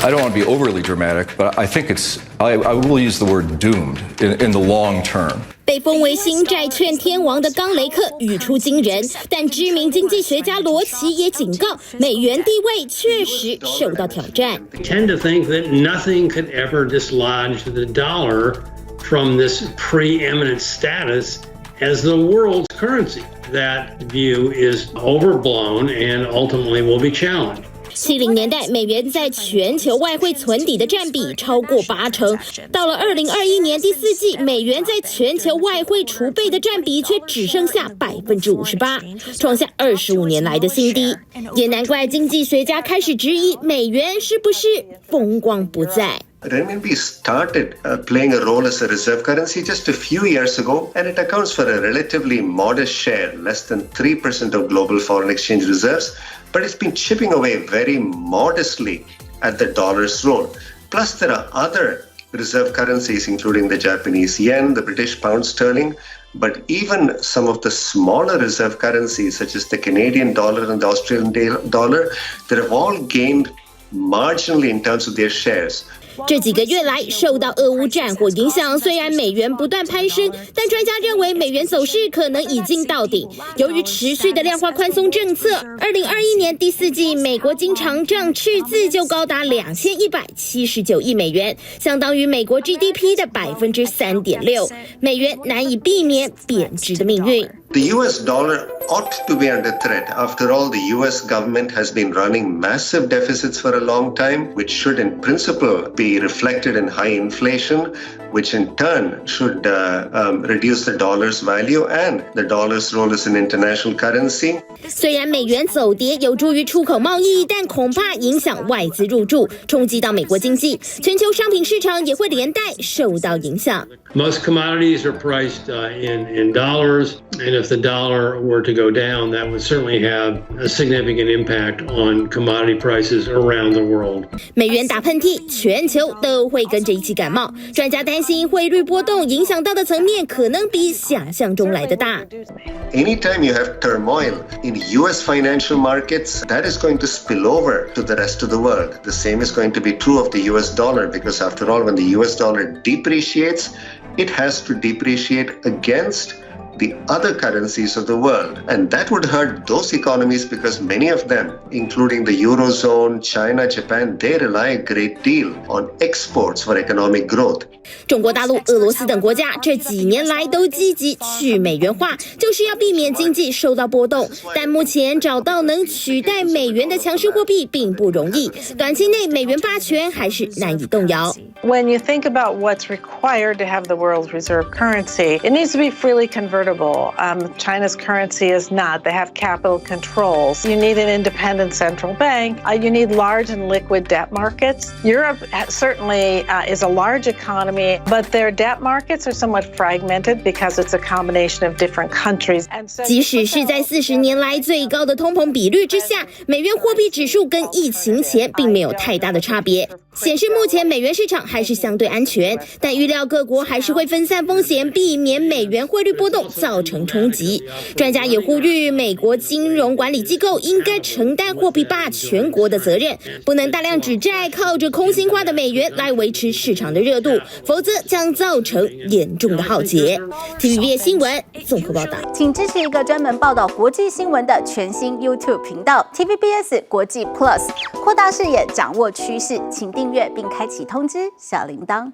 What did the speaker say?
I don't want to be overly dramatic, but I think I will use the word doomed in the long term. 被封为新债券天王的冈雷克语出惊人，但知名经济学家罗奇也警告，美元地位确实受到挑战。I tend to think that nothing could ever dislodge the dollar from this preeminent status as the world's currency. That view is overblown and ultimately will be challenged. 70年代，美元在全球外汇存底的占比超过80%，到了2021年第四季，美元在全球外汇储备的占比却只剩下58%，创下25年来的新低。也难怪经济学家开始质疑美元是不是风光不再。Renminbi started playing a role as a reserve currency just a few years ago, and it accounts for a relatively modest share, less than 3% of global foreign exchange reserves, but it's been chipping away very modestly at the dollar's role. Plus, there are other reserve currencies, including the Japanese yen, the British pound sterling, but even some of the smaller reserve currencies, such as the Canadian dollar and the Australian dollar, that have all gained marginally in terms of their shares. 这几个月来受到俄乌战火影响，虽然美元不断攀升，但专家认为美元走势可能已经到顶。由于持续的量化宽松政策，2021年第四季美国经常账赤字就高达2179亿美元，相当于美国 GDP 的3.6%，美元难以避免贬值的命运。The US dollar ought to be under threat. After all, the US government has been running massive deficits for a long time, which should in principle be reflected in high inflation, which in turn should reduce the dollar's value and the dollar's role as an international currency. 虽然美元走跌有助于出口贸易，但恐怕影响外资入驻，冲击到美国经济，全球商品市场也会连带受到影响。Most commodities are priced in dollars, and if the dollar were to go down, that would certainly have a significant impact on commodity prices around the world. 美元打喷嚏，全球都会跟着一起感冒。专家担心汇率波动影响到的层面可能比想象中来得大。Anytime you have turmoil in US financial markets, that is going to spill over to the rest of the world. The same is going to be true of the US dollar, because after all, when the US dollar depreciates, it has to depreciate against the other currencies of the world. And that would hurt those economies because many of them, including the Eurozone, China, Japan, they rely a great deal on exports for economic growth. 中国大陆、俄罗斯等国家这几年来都积极去美元化，就是要避免经济受到波动。但目前找到能取代美元的强势货币并不容易，短期内美元霸权还是难以动摇。When you think about what's required to have the world's reserve currency, it needs to be freely convertible. China's currency is not. They have capital controls. You need an independent central bank. You need large and liquid debt markets. Europe certainly is a large economy, but their debt markets are somewhat fragmented because it's a combination of different countries. 即使是在40年来最高的通膨比率之下，美元货币指数跟疫情前并没有太大的差别，显示目前美元市场还是相对安全，但预料各国还是会分散风险，避免美元汇率波动造成冲击。专家也呼吁美国金融管理机构应该承担货币霸权国的责任，不能大量指债，靠着空心化的美元来维持市场的热度，否则将造成严重的浩劫。TVBS 新闻综合报道。请支持一个专门报道国际新闻的全新 YouTube 频道 TVBS 国际 Plus， 扩大视野，掌握趋势，请订阅并开启通知小铃铛。